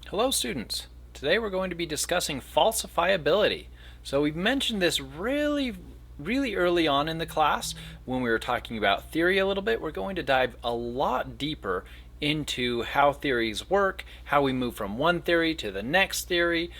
Hello students! Today we're going to be discussing falsifiability. So we've mentioned this really early on in the class when we were talking about theory a little bit. We're going to dive a lot deeper into how theories work, how we move from one theory to the next theory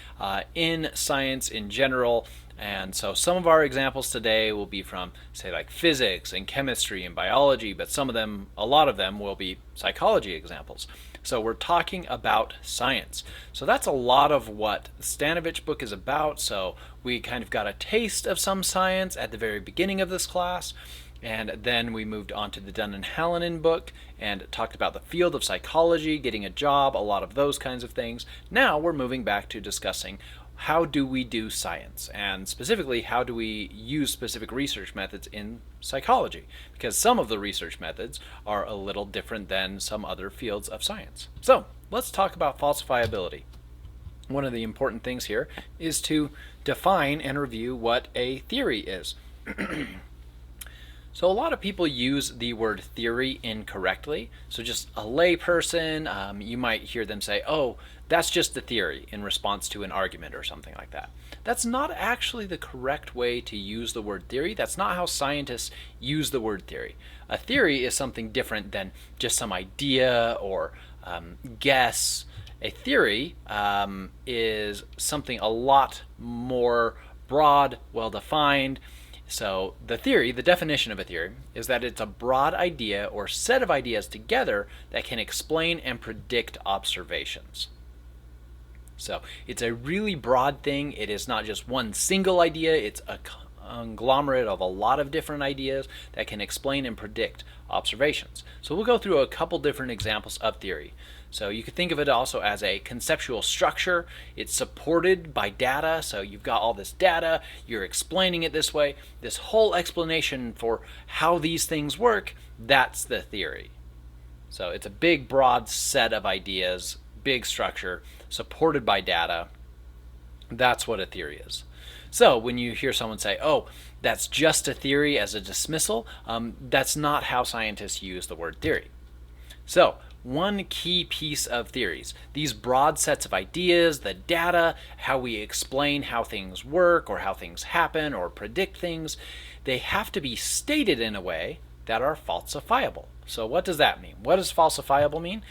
in science in general. And so some of our examples today will be from, say, like physics and chemistry and biology, but a lot of them will be psychology examples. So we're talking about science. So that's a lot of what the Stanovich book is about. So we kind of got a taste of some science at the very beginning of this class. And then we moved on to the Dunn and Hallinan book and talked about the field of psychology, getting a job, a lot of those kinds of things. Now we're moving back to discussing how do we do science, and specifically how do we use specific research methods in psychology, because some of the research methods are a little different than some other fields of science. So let's talk about falsifiability. One of the important things here is to define and review what a theory is. So a lot of people use the word theory incorrectly. So just a layperson, you might hear them say, oh, that's just a theory in response to an argument or something like that. That's not actually the correct way to use the word theory. That's not how scientists use the word theory. A theory is something different than just some idea or guess. A theory is something a lot more broad, well-defined. So the definition of a theory, is that it's a broad idea or set of ideas together that can explain and predict observations. So it's a really broad thing. It is not just one single idea. It's a conglomerate of a lot of different ideas that can explain and predict observations. So we'll go through a couple different examples of theory. So you could think of it also as a conceptual structure. It's supported by data. So you've got all this data, you're explaining it this way. This whole explanation for how these things work, that's the theory. So it's a big, broad set of ideas, big structure, supported by data. That's what a theory is. So when you hear someone say, oh, that's just a theory as a dismissal, that's not how scientists use the word theory. So one key piece of theories, these broad sets of ideas, the data, how we explain how things work or how things happen or predict things, they have to be stated in a way that are falsifiable. So what does that mean? What does falsifiable mean?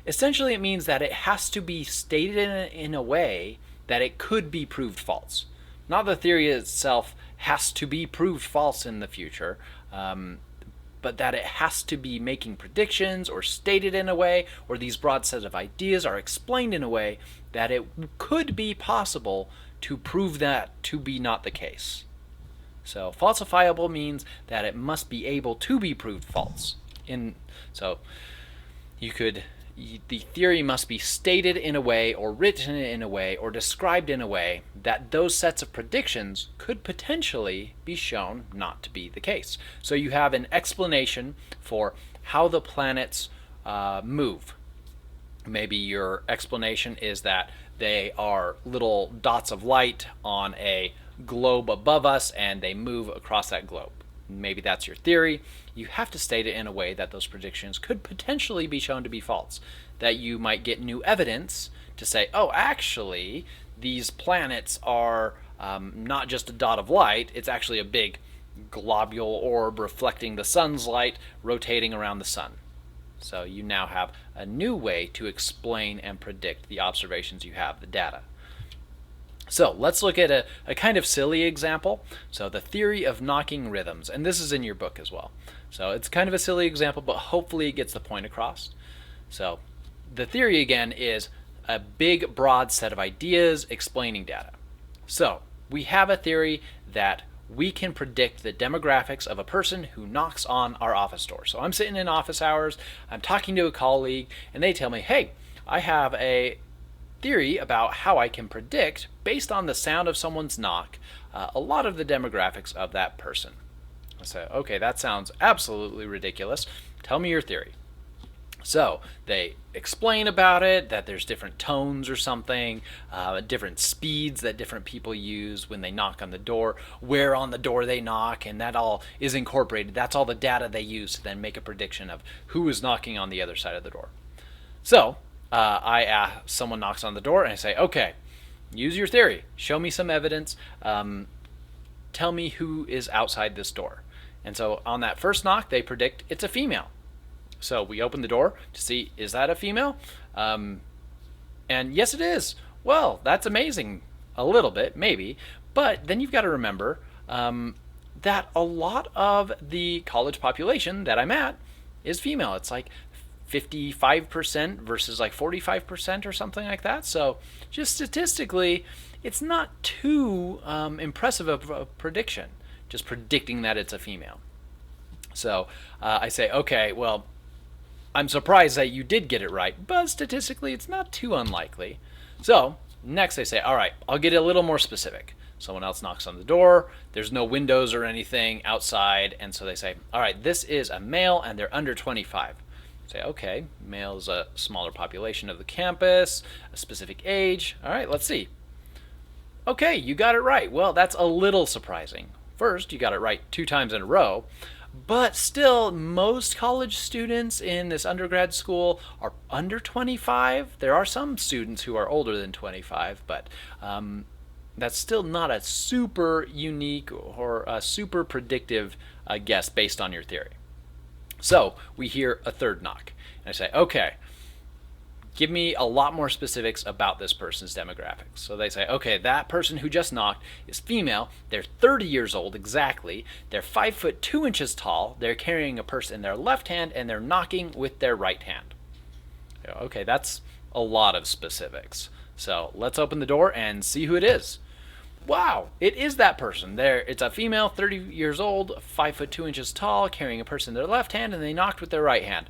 Essentially, it means that it has to be stated in a way that it could be proved false. Not the theory itself has to be proved false in the future, but that it has to be making predictions or stated in a way, or these broad set of ideas are explained in a way that it could be possible to prove that to be not the case. So falsifiable means that it must be able to be proved false. The theory must be stated in a way or written in a way or described in a way that those sets of predictions could potentially be shown not to be the case. So you have an explanation for how the planets move. Maybe your explanation is that they are little dots of light on a globe above us and they move across that globe. Maybe that's your theory. You have to state it in a way that those predictions could potentially be shown to be false. That you might get new evidence to say, oh, actually, these planets are not just a dot of light, it's actually a big globule orb reflecting the sun's light, rotating around the sun. So you now have a new way to explain and predict the observations you have, the data. So let's look at a kind of silly example. So the theory of knocking rhythms, and this is in your book as well. So it's kind of a silly example, but hopefully it gets the point across. So the theory again is a big broad set of ideas explaining data. So we have a theory that we can predict the demographics of a person who knocks on our office door. So I'm sitting in office hours, I'm talking to a colleague, and they tell me, hey, I have a theory about how I can predict, based on the sound of someone's knock, a lot of the demographics of that person. I say, okay, that sounds absolutely ridiculous. Tell me your theory. So they explain about it, that there's different tones or something, different speeds that different people use when they knock on the door, where on the door they knock, and that all is incorporated. That's all the data they use to then make a prediction of who is knocking on the other side of the door. So someone knocks on the door and I say, okay, use your theory. Show me some evidence. Tell me who is outside this door. And so on that first knock, they predict it's a female. So we open the door to see, is that a female? And yes, it is. Well, that's amazing. A little bit, maybe. But then you've got to remember that a lot of the college population that I'm at is female. It's like 55% versus like 45% or something like that. So just statistically, it's not too impressive of a prediction, just predicting that it's a female. So I say, okay, well, I'm surprised that you did get it right, but statistically, it's not too unlikely. So next I say, all right, I'll get a little more specific. Someone else knocks on the door. There's no windows or anything outside. And so they say, all right, this is a male and they're under 25. Say, okay, male is a smaller population of the campus, a specific age. All right, let's see. Okay, you got it right. Well, that's a little surprising. First, you got it right 2 times in a row. But still, most college students in this undergrad school are under 25. There are some students who are older than 25, but that's still not a super unique or a super predictive guess based on your theory. So we hear a third knock. And I say, okay, give me a lot more specifics about this person's demographics. So they say, okay, that person who just knocked is female. They're 30 years old exactly. They're 5 foot 2 inches tall. They're carrying a purse in their left hand and they're knocking with their right hand. Okay, that's a lot of specifics. So let's open the door and see who it is. Wow, it is that person. It's a female, 30 years old, 5 foot 2 inches tall, carrying a purse in their left hand, and they knocked with their right hand.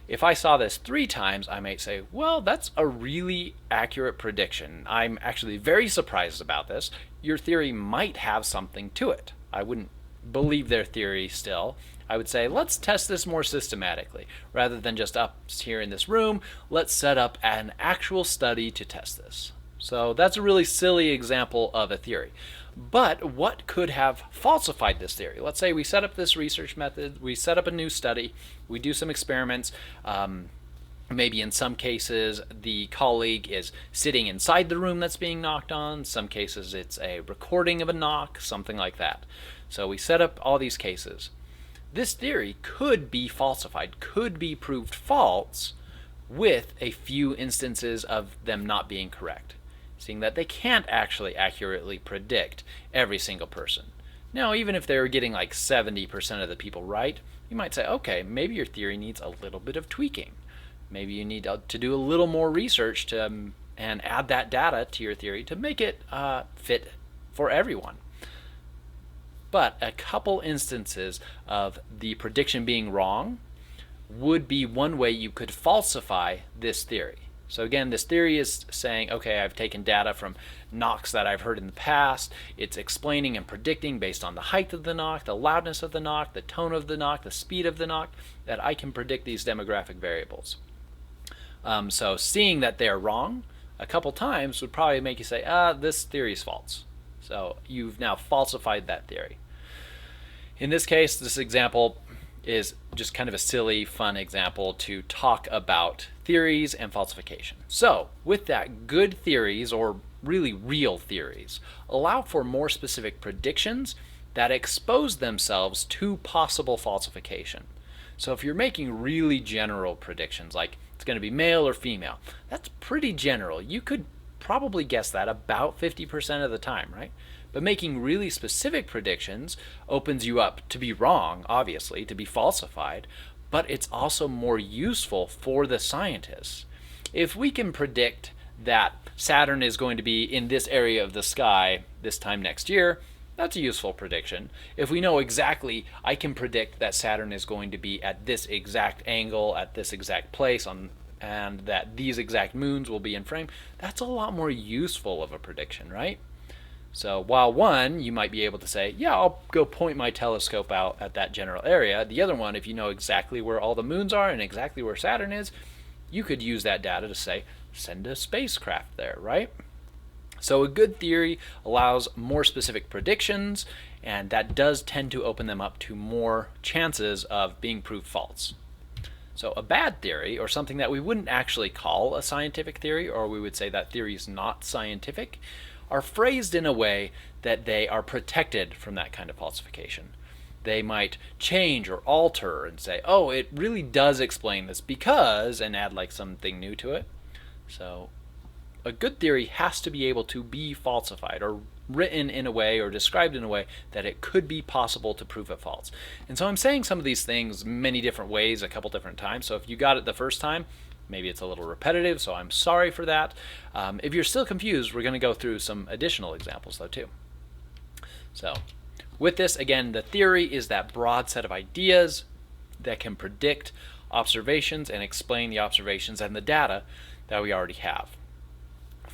If I saw this 3 times, I might say, well, that's a really accurate prediction. I'm actually very surprised about this. Your theory might have something to it. I wouldn't believe their theory still. I would say, let's test this more systematically. Rather than just up here in this room, let's set up an actual study to test this. So that's a really silly example of a theory. But what could have falsified this theory? Let's say we set up this research method, we set up a new study, we do some experiments. Maybe in some cases the colleague is sitting inside the room that's being knocked on. Some cases it's a recording of a knock, something like that. So we set up all these cases. This theory could be falsified, could be proved false with a few instances of them not being correct, seeing that they can't actually accurately predict every single person. Now, even if they were getting like 70% of the people right, you might say, okay, maybe your theory needs a little bit of tweaking. Maybe you need to do a little more research and add that data to your theory to make it fit for everyone. But a couple instances of the prediction being wrong would be one way you could falsify this theory. So again, this theory is saying, okay, I've taken data from knocks that I've heard in the past. It's explaining and predicting based on the height of the knock, the loudness of the knock, the tone of the knock, the speed of the knock, that I can predict these demographic variables. So seeing that they're wrong a couple times would probably make you say, this theory is false. So you've now falsified that theory. In this case, this example is just kind of a silly, fun example to talk about theories and falsification. So with that, good theories, or really real theories, allow for more specific predictions that expose themselves to possible falsification. So if you're making really general predictions, like it's going to be male or female, that's pretty general. You could probably guess that about 50% of the time, right? But making really specific predictions opens you up to be wrong, obviously, to be falsified, but it's also more useful for the scientists. If we can predict that Saturn is going to be in this area of the sky this time next year, that's a useful prediction. If we know exactly, I can predict that Saturn is going to be at this exact angle, at this exact place, and that these exact moons will be in frame, that's a lot more useful of a prediction, right? So while one, you might be able to say, yeah, I'll go point my telescope out at that general area. The other one, if you know exactly where all the moons are and exactly where Saturn is, you could use that data to say, send a spacecraft there, right? So a good theory allows more specific predictions, and that does tend to open them up to more chances of being proved false. So a bad theory, or something that we wouldn't actually call a scientific theory, or we would say that theory is not scientific, are phrased in a way that they are protected from that kind of falsification. They might change or alter and say, oh, it really does explain this because, and add like something new to it. So a good theory has to be able to be falsified or written in a way or described in a way that it could be possible to prove it false. And so I'm saying some of these things many different ways a couple different times. So if you got it the first time, maybe it's a little repetitive, so I'm sorry for that. If you're still confused, we're going to go through some additional examples though too. So with this, again, the theory is that broad set of ideas that can predict observations and explain the observations and the data that we already have.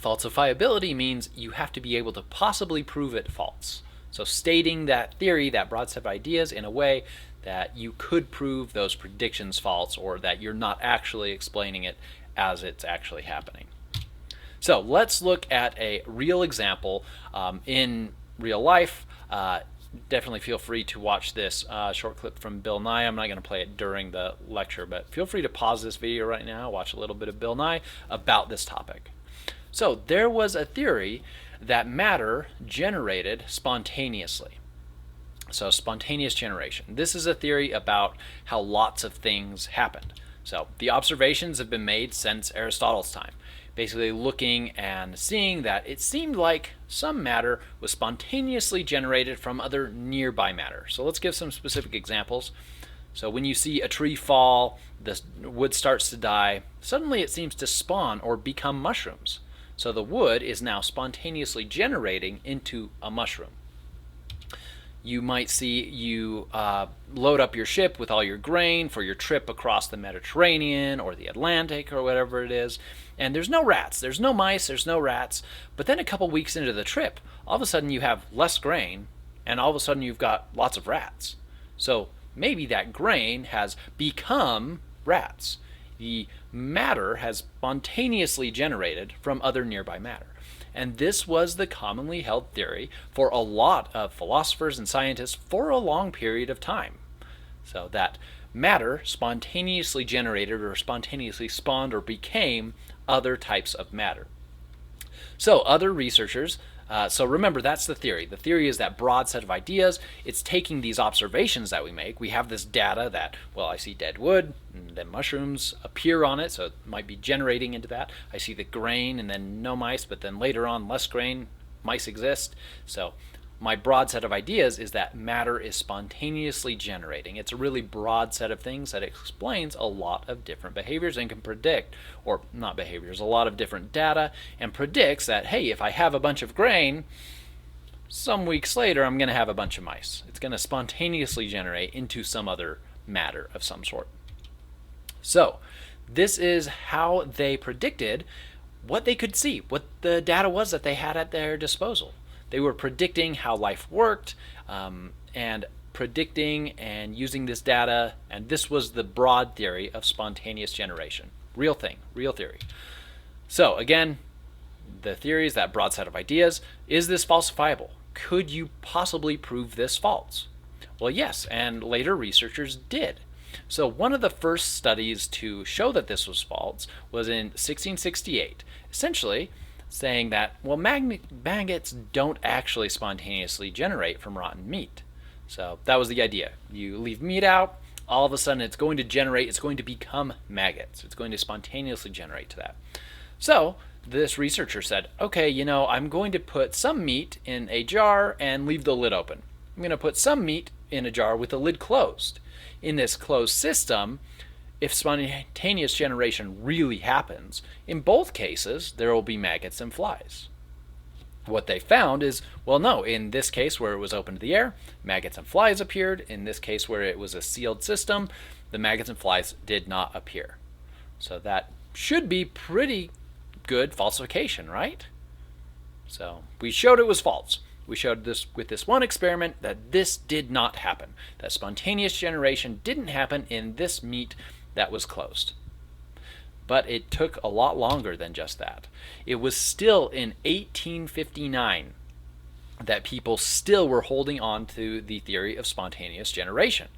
Falsifiability means you have to be able to possibly prove it false. So stating that theory, that broad set of ideas, in a way that you could prove those predictions false, or that you're not actually explaining it as it's actually happening. So let's look at a real example in real life. Definitely feel free to watch this short clip from Bill Nye. I'm not going to play it during the lecture, but feel free to pause this video right now, watch a little bit of Bill Nye about this topic. So there was a theory that matter generated spontaneously. So spontaneous generation. This is a theory about how lots of things happened. So the observations have been made since Aristotle's time, basically looking and seeing that it seemed like some matter was spontaneously generated from other nearby matter. So let's give some specific examples. So when you see a tree fall, the wood starts to die, suddenly it seems to spawn or become mushrooms. So the wood is now spontaneously generating into a mushroom. You might see you load up your ship with all your grain for your trip across the Mediterranean or the Atlantic or whatever it is, and there's no rats, there's no mice, there's no rats, but then a couple weeks into the trip, all of a sudden you have less grain, and all of a sudden you've got lots of rats. So maybe that grain has become rats. The matter has spontaneously generated from other nearby matter. And this was the commonly held theory for a lot of philosophers and scientists for a long period of time. So that matter spontaneously generated or spontaneously spawned or became other types of matter. So other researchers, so remember, that's the theory. The theory is that broad set of ideas. It's taking these observations that we make. We have this data that, well, I see dead wood, and then mushrooms appear on it, so it might be generating into that. I see the grain, and then no mice, but then later on, less grain, mice exist. So my broad set of ideas is that matter is spontaneously generating. It's a really broad set of things that explains a lot of different behaviors and can predict, or not behaviors, a lot of different data, and predicts that, hey, if I have a bunch of grain, some weeks later I'm going to have a bunch of mice. It's going to spontaneously generate into some other matter of some sort. So this is how they predicted what they could see, what the data was that they had at their disposal. They were predicting how life worked, and predicting and using this data, and this was the broad theory of spontaneous generation. Real thing, real theory. So again, the theory is that broad set of ideas. Is this falsifiable? Could you possibly prove this false? Well, yes, and later researchers did. So one of the first studies to show that this was false was in 1668. Essentially, saying that, well, maggots don't actually spontaneously generate from rotten meat. So that was the idea. You leave meat out, all of a sudden it's going to generate, it's going to become maggots. It's going to spontaneously generate to that. So this researcher said, okay, I'm going to put some meat in a jar and leave the lid open. I'm going to put some meat in a jar with the lid closed. In this closed system, if spontaneous generation really happens, in both cases, there will be maggots and flies. What they found is, well, no, in this case where it was open to the air, maggots and flies appeared. In this case where it was a sealed system, the maggots and flies did not appear. So that should be pretty good falsification, right? So we showed it was false. We showed this with this one experiment that this did not happen, that spontaneous generation didn't happen in this meat that was closed. But it took a lot longer than just that. It was still in 1859 that people still were holding on to the theory of spontaneous generation.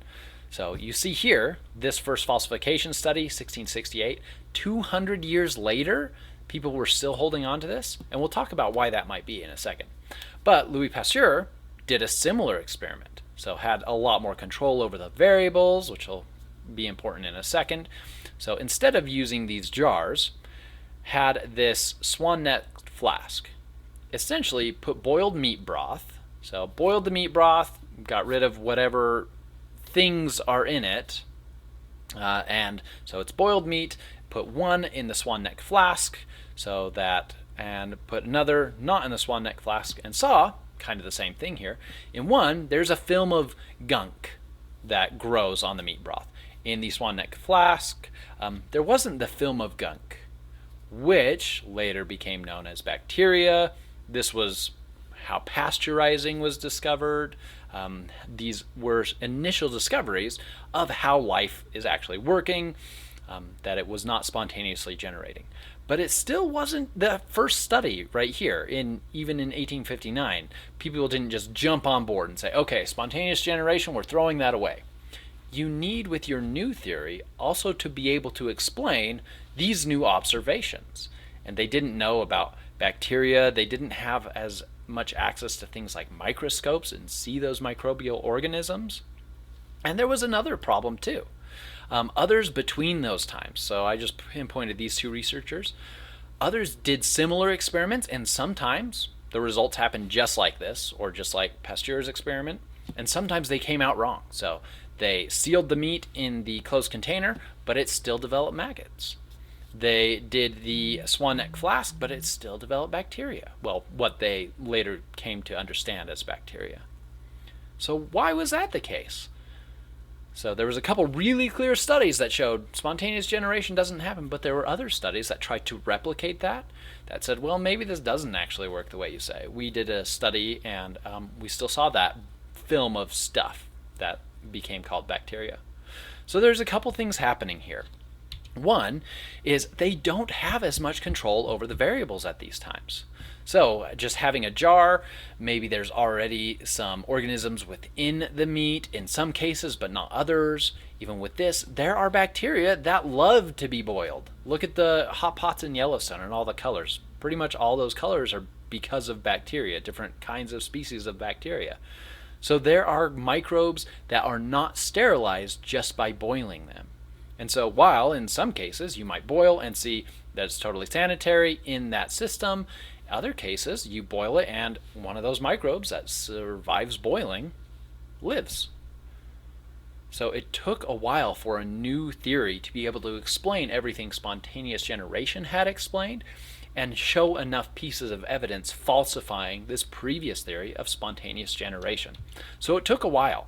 So you see here, this first falsification study, 1668, 200 years later, people were still holding on to this, and we'll talk about why that might be in a second. But Louis Pasteur did a similar experiment, so had a lot more control over the variables, which will be important in a second. So instead of using these jars, had this swan neck flask. Essentially put boiled meat broth, so boiled the meat broth, got rid of whatever things are in it, and so it's boiled meat, put one in the swan neck flask, so that, and put another not in the swan neck flask, and saw kind of the same thing here. In one, there's a film of gunk that grows on the meat broth. In the swan neck flask, there wasn't the film of gunk, which later became known as bacteria. This was how pasteurizing was discovered. These were initial discoveries of how life is actually working, that it was not spontaneously generating. But it still wasn't the first study right here. Even in 1859, people didn't just jump on board and say, okay, spontaneous generation, we're throwing that away. You need, with your new theory, also to be able to explain these new observations. And they didn't know about bacteria. They didn't have as much access to things like microscopes and see those microbial organisms. And there was another problem too. Others between those times, so I just pinpointed these two researchers, others did similar experiments, and sometimes the results happened just like this, or just like Pasteur's experiment, and sometimes they came out wrong. So they sealed the meat in the closed container, but it still developed maggots. They did the swan neck flask, but it still developed bacteria. Well, what they later came to understand as bacteria. So why was that the case? So there was a couple really clear studies that showed spontaneous generation doesn't happen, but there were other studies that tried to replicate that said, well, maybe this doesn't actually work the way you say. We did a study, and we still saw that film of stuff that became called bacteria. So there's a couple things happening here. One is they don't have as much control over the variables at these times. So just having a jar, maybe there's already some organisms within the meat in some cases, but not others. Even with this, there are bacteria that love to be boiled. Look at the hot pots in Yellowstone and all the colors. Pretty much all those colors are because of bacteria, different kinds of species of bacteria. So there are microbes that are not sterilized just by boiling them. And so while in some cases you might boil and see that it's totally sanitary in that system, other cases you boil it and one of those microbes that survives boiling lives. So it took a while for a new theory to be able to explain everything spontaneous generation had explained and show enough pieces of evidence falsifying this previous theory of spontaneous generation. So it took a while.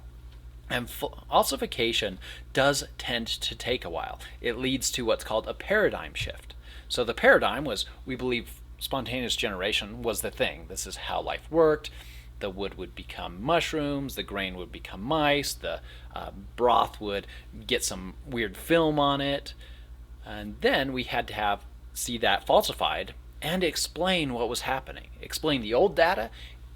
And falsification does tend to take a while. It leads to what's called a paradigm shift. So the paradigm was, we believe spontaneous generation was the thing. This is how life worked. The wood would become mushrooms, the grain would become mice, the broth would get some weird film on it. And then we had to see that falsified and explain what was happening. Explain the old data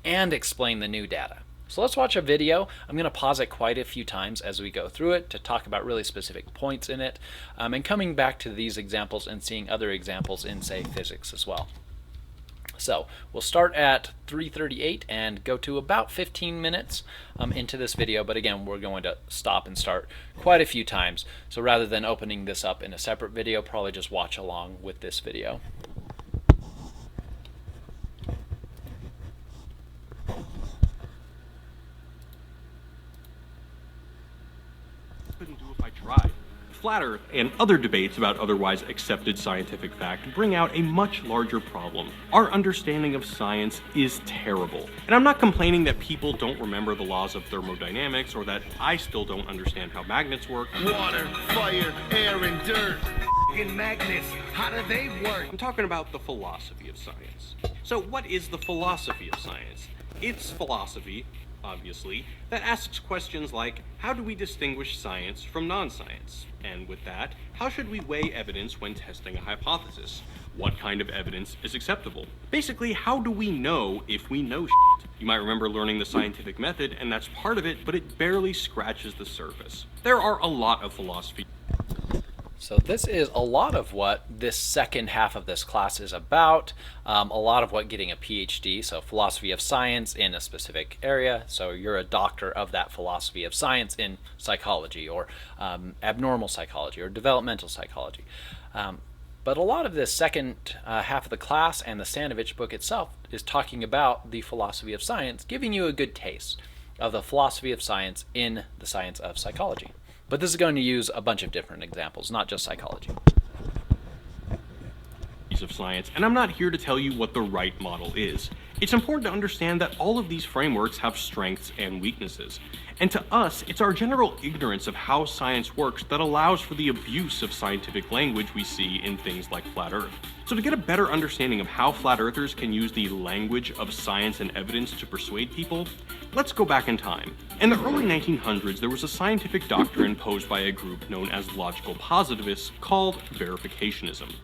and explain the new data. So let's watch a video. I'm going to pause it quite a few times as we go through it to talk about really specific points in it, and coming back to these examples and seeing other examples in, say, physics as well. So we'll start at 3:38 and go to about 15 minutes into this video, but again, we're going to stop and start quite a few times. So rather than opening this up in a separate video, probably just watch along with this video. Couldn't do if I tried. Flat Earth and other debates about otherwise accepted scientific fact bring out a much larger problem. Our understanding of science is terrible. And I'm not complaining that people don't remember the laws of thermodynamics or that I still don't understand how magnets work. Water, fire, air, and dirt. And magnets, how do they work? I'm talking about the philosophy of science. So what is the philosophy of science? It's philosophy, obviously, that asks questions like, how do we distinguish science from non-science? And with that, how should we weigh evidence when testing a hypothesis? What kind of evidence is acceptable? Basically, how do we know if we know shit? You might remember learning the scientific method, and that's part of it, but it barely scratches the surface. There are a lot of philosophy. So this is a lot of what this second half of this class is about, a lot of what getting a PhD, so philosophy of science in a specific area, so you're a doctor of that philosophy of science in psychology or abnormal psychology or developmental psychology. But a lot of this second half of the class and the Stanovich book itself is talking about the philosophy of science, giving you a good taste of the philosophy of science in the science of psychology. But this is going to use a bunch of different examples, not just psychology. Of science, and I'm not here to tell you what the right model is. It's important to understand that all of these frameworks have strengths and weaknesses. And to us, it's our general ignorance of how science works that allows for the abuse of scientific language we see in things like flat Earth. So to get a better understanding of how flat earthers can use the language of science and evidence to persuade people, let's go back in time. In the early 1900s, there was a scientific doctrine posed by a group known as logical positivists called verificationism.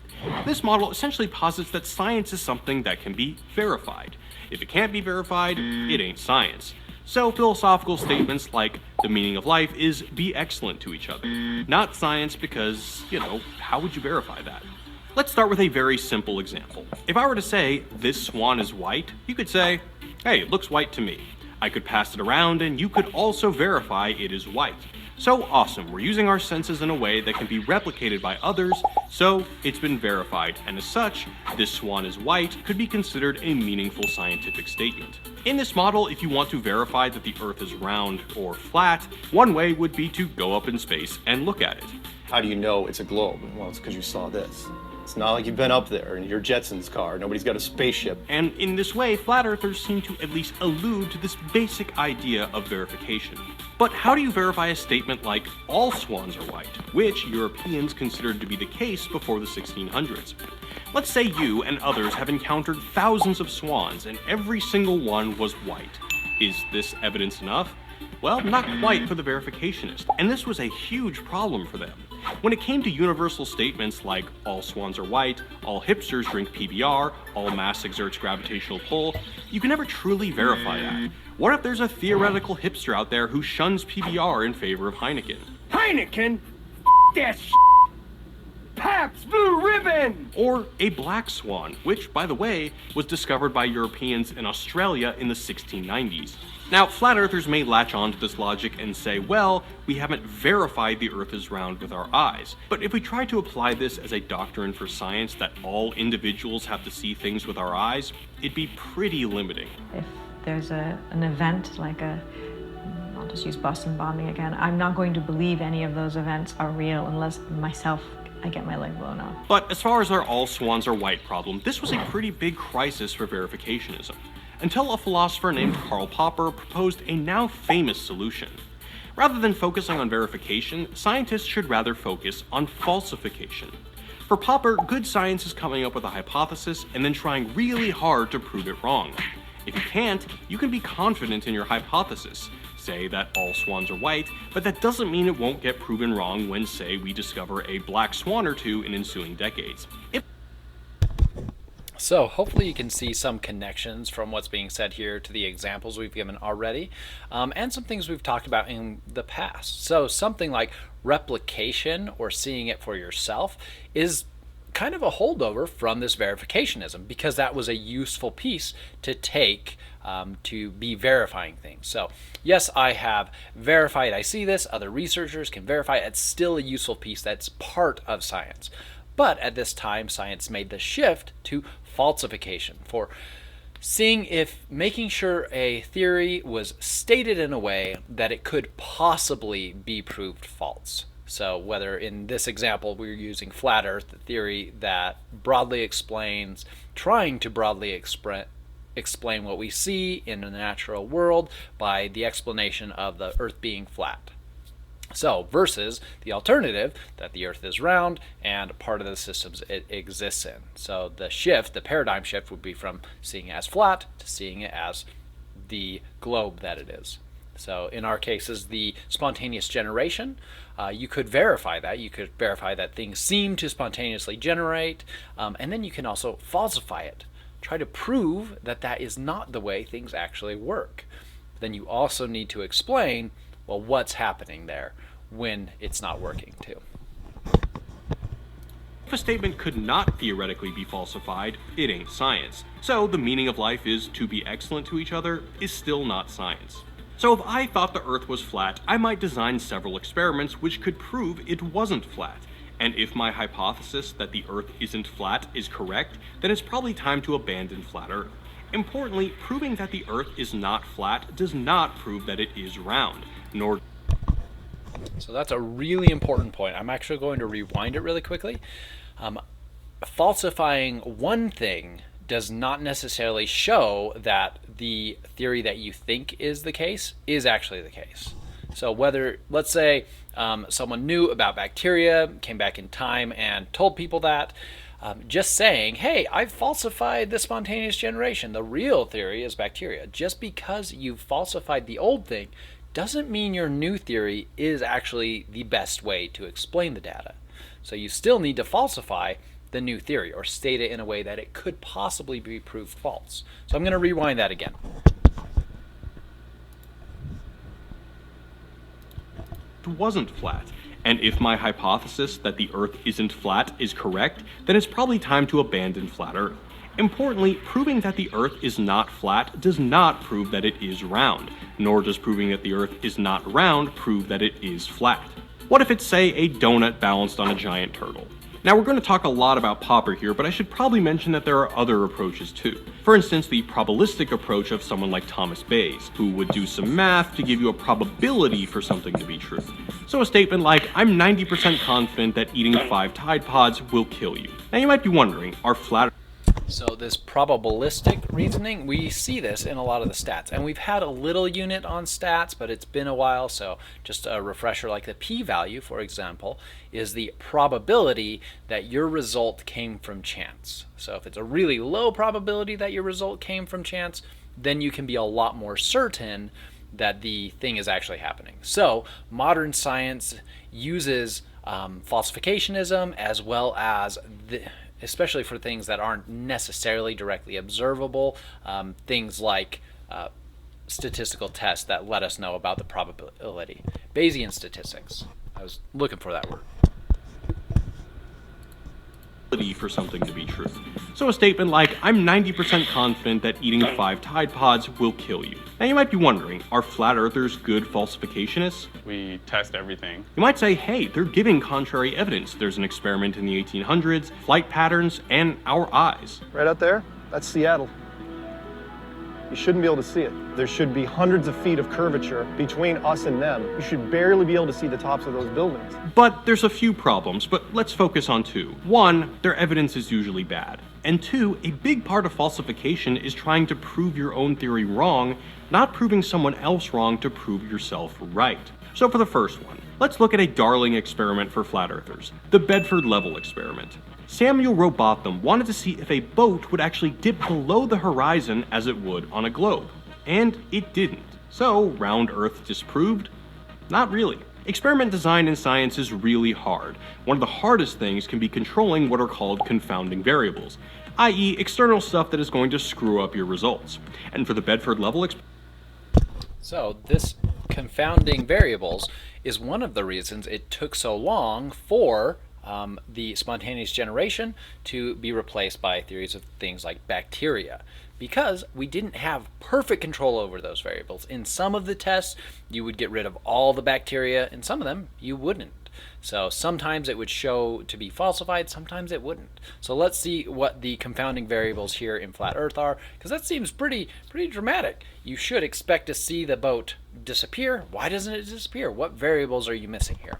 This model essentially posits that science is something that can be verified. If it can't be verified, it ain't science. So philosophical statements like the meaning of life is be excellent to each other. Not science because, how would you verify that? Let's start with a very simple example. If I were to say, this swan is white, you could say, hey, it looks white to me. I could pass it around and you could also verify it is white. So awesome, we're using our senses in a way that can be replicated by others, so it's been verified, and as such, this swan is white could be considered a meaningful scientific statement. In this model, if you want to verify that the Earth is round or flat, one way would be to go up in space and look at it. How do you know it's a globe? Well, it's because you saw this. It's not like you've been up there in your Jetsons car. Nobody's got a spaceship. And in this way, flat earthers seem to at least allude to this basic idea of verification. But how do you verify a statement like all swans are white, which Europeans considered to be the case before the 1600s? Let's say you and others have encountered thousands of swans and every single one was white. Is this evidence enough? Well, not quite for the verificationist, and this was a huge problem for them. When it came to universal statements like all swans are white, all hipsters drink PBR, all mass exerts gravitational pull, you can never truly verify that. What if there's a theoretical hipster out there who shuns PBR in favor of Heineken? Heineken? That Pabst Blue Ribbon! Or a black swan, which, by the way, was discovered by Europeans in Australia in the 1690s. Now, flat earthers may latch on to this logic and say, well, we haven't verified the Earth is round with our eyes. But if we try to apply this as a doctrine for science that all individuals have to see things with our eyes, it'd be pretty limiting. If there's an event like I'll just use Boston bombing again, I'm not going to believe any of those events are real unless I get my leg blown off. But as far as our all swans are white problem, this was a pretty big crisis for verificationism, until a philosopher named Karl Popper proposed a now famous solution. Rather than focusing on verification, scientists should rather focus on falsification. For Popper, good science is coming up with a hypothesis and then trying really hard to prove it wrong. If you can't, you can be confident in your hypothesis. Say that all swans are white, but that doesn't mean it won't get proven wrong when, say, we discover a black swan or two in ensuing decades. So hopefully you can see some connections from what's being said here to the examples we've given already, and some things we've talked about in the past. So something like replication or seeing it for yourself is kind of a holdover from this verificationism, because that was a useful piece to take to be verifying things. So yes, I have verified I see this, other researchers can verify it's still a useful piece that's part of science. But at this time, science made the shift to falsification, for making sure a theory was stated in a way that it could possibly be proved false. So whether in this example we're using flat earth, the theory that trying to broadly explain what we see in the natural world by the explanation of the earth being flat. So versus the alternative that the earth is round and part of the systems it exists in. So the paradigm shift would be from seeing it as flat to seeing it as the globe that it is. So in our case is the spontaneous generation. You could verify that. You could verify that things seem to spontaneously generate, and then you can also falsify it. Try to prove that that is not the way things actually work. Then you also need to explain, well, what's happening there when it's not working too. If a statement could not theoretically be falsified, it ain't science. So the meaning of life is to be excellent to each other is still not science. So if I thought the Earth was flat, I might design several experiments which could prove it wasn't flat. And if my hypothesis that the Earth isn't flat is correct, then it's probably time to abandon flat Earth. Importantly, proving that the Earth is not flat does not prove that it is round, nor... So that's a really important point. I'm actually going to rewind it really quickly. Falsifying one thing does not necessarily show that the theory that you think is the case is actually the case. So whether, let's say, someone knew about bacteria, came back in time and told people that, just saying, hey, I've falsified the spontaneous generation, the real theory is bacteria. Just because you've falsified the old thing doesn't mean your new theory is actually the best way to explain the data. So you still need to falsify the new theory or state it in a way that it could possibly be proved false. So I'm going to rewind that again. It wasn't flat. And if my hypothesis that the Earth isn't flat is correct, then it's probably time to abandon flat Earth. Importantly, proving that the Earth is not flat does not prove that it is round, nor does proving that the Earth is not round prove that it is flat. What if it's, say, a donut balanced on a giant turtle? Now, we're going to talk a lot about Popper here, but I should probably mention that there are other approaches too. For instance, the probabilistic approach of someone like Thomas Bayes, who would do some math to give you a probability for something to be true. So a statement like, I'm 90% confident that eating 5 Tide Pods will kill you. Now you might be wondering, are flat... So this probabilistic reasoning, we see this in a lot of the stats. And we've had a little unit on stats, but it's been a while, so just a refresher, like the p-value, for example, is the probability that your result came from chance. So if it's a really low probability that your result came from chance, then you can be a lot more certain that the thing is actually happening. So modern science uses falsificationism as well as especially for things that aren't necessarily directly observable, things like statistical tests that let us know about the probability. Bayesian statistics. I was looking for that word. For something to be true. So a statement like, I'm 90% confident that eating 5 Tide Pods will kill you. Now you might be wondering, are flat earthers good falsificationists? We test everything. You might say, hey, they're giving contrary evidence. There's an experiment in the 1800s, flight patterns, and our eyes. Right out there, that's Seattle. You shouldn't be able to see it. There should be hundreds of feet of curvature between us and them. You should barely be able to see the tops of those buildings. But there's a few problems, but let's focus on 2. 1, their evidence is usually bad. And 2, a big part of falsification is trying to prove your own theory wrong, not proving someone else wrong to prove yourself right. So for the first one, let's look at a darling experiment for flat earthers, the Bedford Level experiment. Samuel Rowbotham wanted to see if a boat would actually dip below the horizon as it would on a globe. And it didn't. So, round Earth disproved? Not really. Experiment design in science is really hard. One of the hardest things can be controlling what are called confounding variables, i.e. external stuff that is going to screw up your results. And for the Bedford Level experiment, so this confounding variables is one of the reasons it took so long for the spontaneous generation to be replaced by theories of things like bacteria, because we didn't have perfect control over those variables. In some of the tests, you would get rid of all the bacteria, and some of them you wouldn't. So sometimes it would show to be falsified, sometimes it wouldn't. So let's see what the confounding variables here in flat Earth are, because that seems pretty dramatic. You should expect to see the boat disappear. Why doesn't it disappear? What variables are you missing here?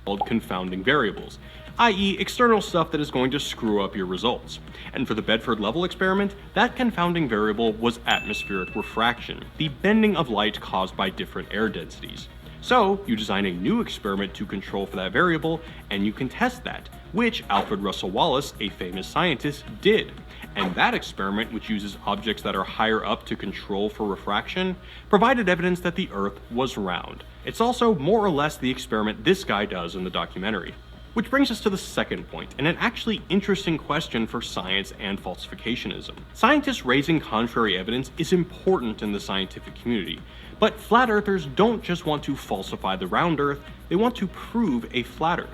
Called confounding variables, i.e. external stuff that is going to screw up your results. And for the Bedford Level experiment, that confounding variable was atmospheric refraction, the bending of light caused by different air densities. So you design a new experiment to control for that variable, and you can test that, which Alfred Russel Wallace, a famous scientist, did. And that experiment, which uses objects that are higher up to control for refraction, provided evidence that the Earth was round. It's also more or less the experiment this guy does in the documentary. Which brings us to the second point, and an actually interesting question for science and falsificationism. Scientists raising contrary evidence is important in the scientific community, but flat earthers don't just want to falsify the round Earth, they want to prove a flat Earth.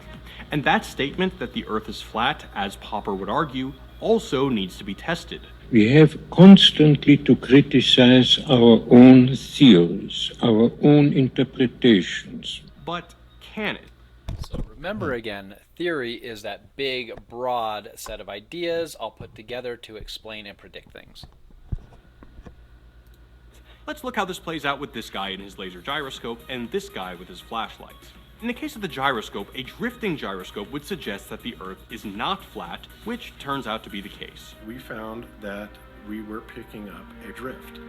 And that statement that the Earth is flat, as Popper would argue, also needs to be tested. We have constantly to criticize our own theories, our own interpretations. But can it? So remember again, theory is that big, broad set of ideas all put together to explain and predict things. Let's look how this plays out with this guy in his laser gyroscope and this guy with his flashlight. In the case of the gyroscope, a drifting gyroscope would suggest that the Earth is not flat, which turns out to be the case. We found that we were picking up a drift,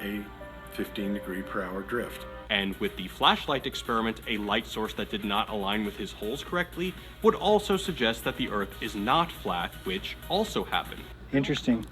a 15-degree-per-hour drift. And with the flashlight experiment, a light source that did not align with his holes correctly would also suggest that the Earth is not flat, which also happened. Interesting.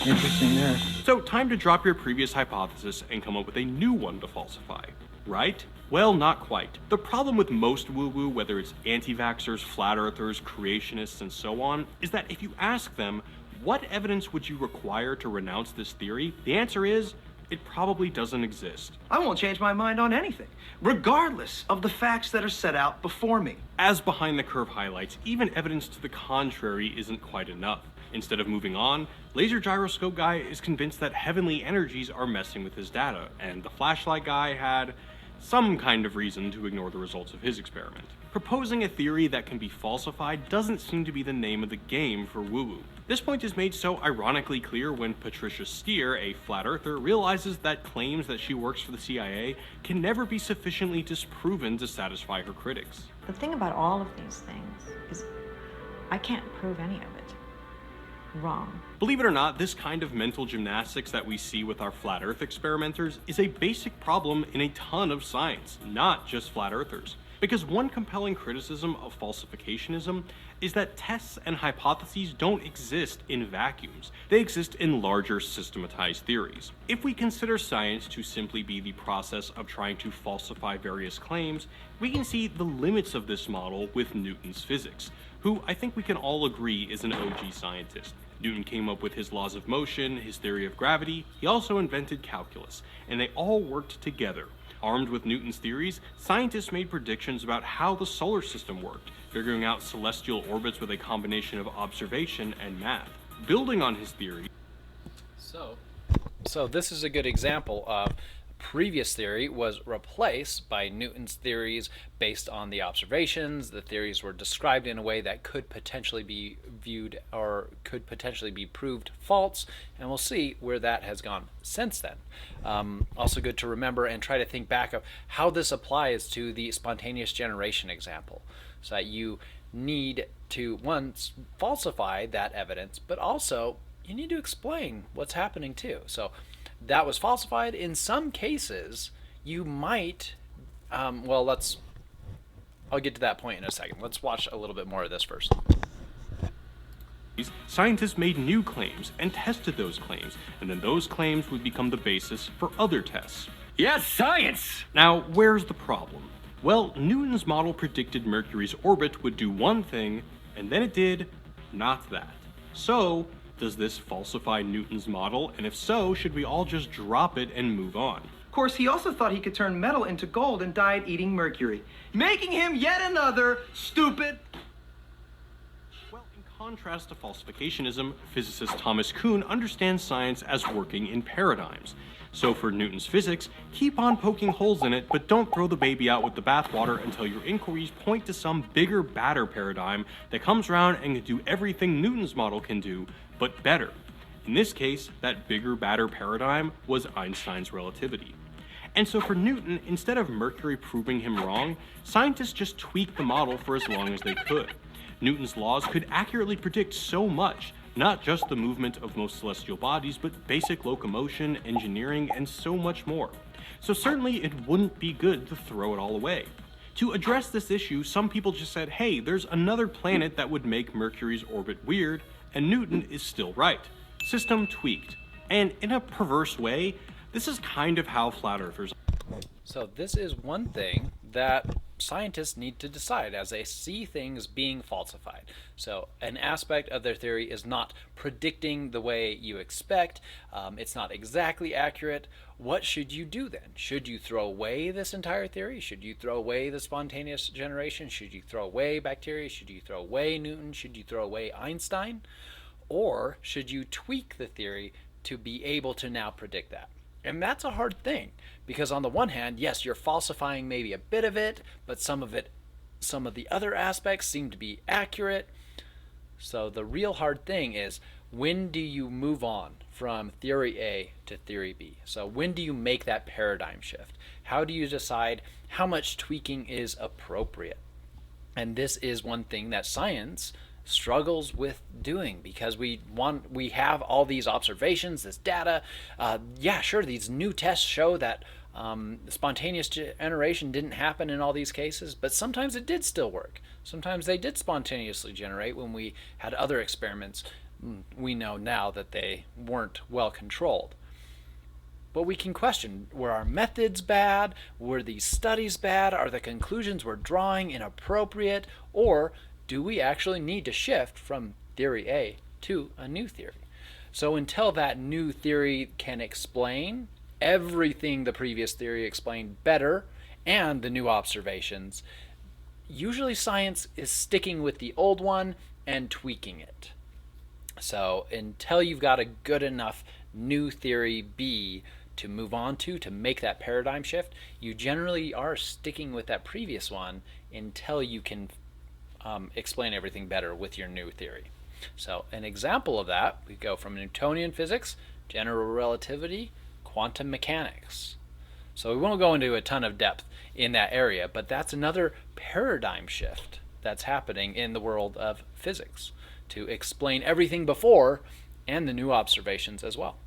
Interesting there. So time to drop your previous hypothesis and come up with a new one to falsify. Right? Well, not quite. The problem with most woo-woo, whether it's anti-vaxxers, flat earthers, creationists, and so on, is that if you ask them, what evidence would you require to renounce this theory? The answer is, it probably doesn't exist. I won't change my mind on anything, regardless of the facts that are set out before me. As Behind the Curve highlights, even evidence to the contrary isn't quite enough. Instead of moving on, Laser Gyroscope Guy is convinced that heavenly energies are messing with his data, and the flashlight guy had some kind of reason to ignore the results of his experiment. Proposing a theory that can be falsified doesn't seem to be the name of the game for woo-woo. This point is made so ironically clear when Patricia Steer, a flat earther, realizes that claims that she works for the CIA can never be sufficiently disproven to satisfy her critics. The thing about all of these things is I can't prove any of it wrong. Believe it or not, this kind of mental gymnastics that we see with our flat earth experimenters is a basic problem in a ton of science, not just flat earthers. Because one compelling criticism of falsificationism is that tests and hypotheses don't exist in vacuums. They exist in larger systematized theories. If we consider science to simply be the process of trying to falsify various claims, we can see the limits of this model with Newton's physics, who I think we can all agree is an OG scientist. Newton came up with his laws of motion, his theory of gravity, he also invented calculus, and they all worked together. Armed with Newton's theories, scientists made predictions about how the solar system worked, figuring out celestial orbits with a combination of observation and math. Building on his theory, So this is a good example of previous theory was replaced by Newton's theories based on the observations. The theories were described in a way that could potentially be viewed or could potentially be proved false, and we'll see where that has gone since then. Also good to remember and try to think back of how this applies to the spontaneous generation example, so that you need to, once, falsify that evidence, but also you need to explain what's happening too. So that was falsified. In some cases, you might, I'll get to that point in a second. Let's watch a little bit more of this first. scientists made new claims and tested those claims, and then those claims would become the basis for other tests. Yes, science! Now, where's the problem? Well, Newton's model predicted Mercury's orbit would do one thing, and then it did not that. So, does this falsify Newton's model? And if so, should we all just drop it and move on? Of course, he also thought he could turn metal into gold and died eating mercury, making him yet another stupid... Well, in contrast to falsificationism, physicist Thomas Kuhn understands science as working in paradigms. So for Newton's physics, keep on poking holes in it, but don't throw the baby out with the bathwater until your inquiries point to some bigger, badder paradigm that comes around and can do everything Newton's model can do, but better. In this case, that bigger, badder paradigm was Einstein's relativity. And so for Newton, instead of Mercury proving him wrong, scientists just tweaked the model for as long as they could. Newton's laws could accurately predict so much, not just the movement of most celestial bodies, but basic locomotion, engineering, and so much more. So certainly it wouldn't be good to throw it all away. To address this issue, some people just said, hey, there's another planet that would make Mercury's orbit weird, and Newton is still right. System tweaked. And in a perverse way, this is kind of how flat earthers. So this is one thing that scientists need to decide as they see things being falsified. So an aspect of their theory is not predicting the way you expect. It's not exactly accurate. What should you do then? Should you throw away this entire theory? Should you throw away the spontaneous generation? Should you throw away bacteria? Should you throw away Newton? Should you throw away Einstein? Or should you tweak the theory to be able to now predict that? And that's a hard thing, because on the one hand, yes, you're falsifying maybe a bit of it, but some of the other aspects seem to be accurate. So the real hard thing is, when do you move on from theory A to theory B? So when do you make that paradigm shift? How do you decide how much tweaking is appropriate? And this is one thing that science struggles with doing, because we have all these observations, this data. Yeah, sure, these new tests show that spontaneous generation didn't happen in all these cases, but sometimes it did still work. Sometimes they did spontaneously generate when we had other experiments. We know now that they weren't well controlled. But we can question, were our methods bad? Were these studies bad? Are the conclusions we're drawing inappropriate? Or do we actually need to shift from theory A to a new theory? So until that new theory can explain everything the previous theory explained better and the new observations, usually science is sticking with the old one and tweaking it. So until you've got a good enough new theory B to move on to make that paradigm shift, you generally are sticking with that previous one until you can explain everything better with your new theory. So an example of that, we go from Newtonian physics, general relativity, quantum mechanics. So we won't go into a ton of depth in that area, but that's another paradigm shift that's happening in the world of physics to explain everything before and the new observations as well.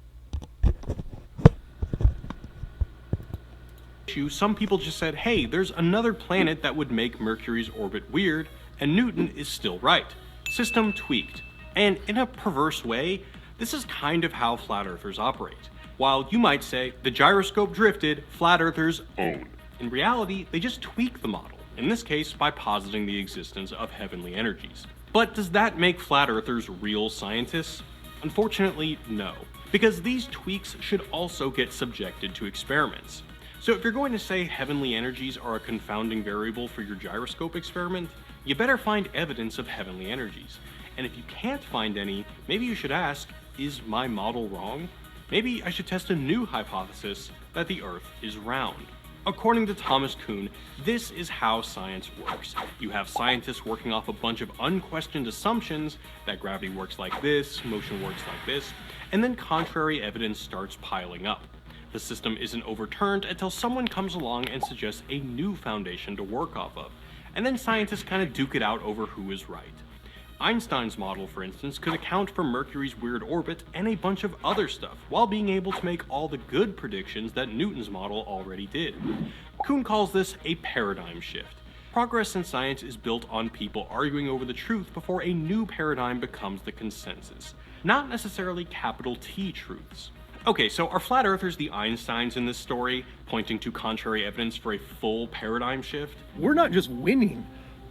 Some people just said, hey, there's another planet that would make Mercury's orbit weird, and Newton is still right. System tweaked. And in a perverse way, this is kind of how flat earthers operate. While you might say, the gyroscope drifted, flat earthers own. In reality, they just tweak the model, in this case by positing the existence of heavenly energies. But does that make flat earthers real scientists? Unfortunately, no. Because these tweaks should also get subjected to experiments. So if you're going to say heavenly energies are a confounding variable for your gyroscope experiment, you better find evidence of heavenly energies. And if you can't find any, maybe you should ask, is my model wrong? Maybe I should test a new hypothesis that the Earth is round. According to Thomas Kuhn, this is how science works. You have scientists working off a bunch of unquestioned assumptions that gravity works like this, motion works like this, and then contrary evidence starts piling up. The system isn't overturned until someone comes along and suggests a new foundation to work off of, and then scientists kind of duke it out over who is right. Einstein's model, for instance, could account for Mercury's weird orbit and a bunch of other stuff, while being able to make all the good predictions that Newton's model already did. Kuhn calls this a paradigm shift. Progress in science is built on people arguing over the truth before a new paradigm becomes the consensus, not necessarily capital T truths. Okay, so are flat earthers the Einsteins in this story, pointing to contrary evidence for a full paradigm shift? We're not just winning,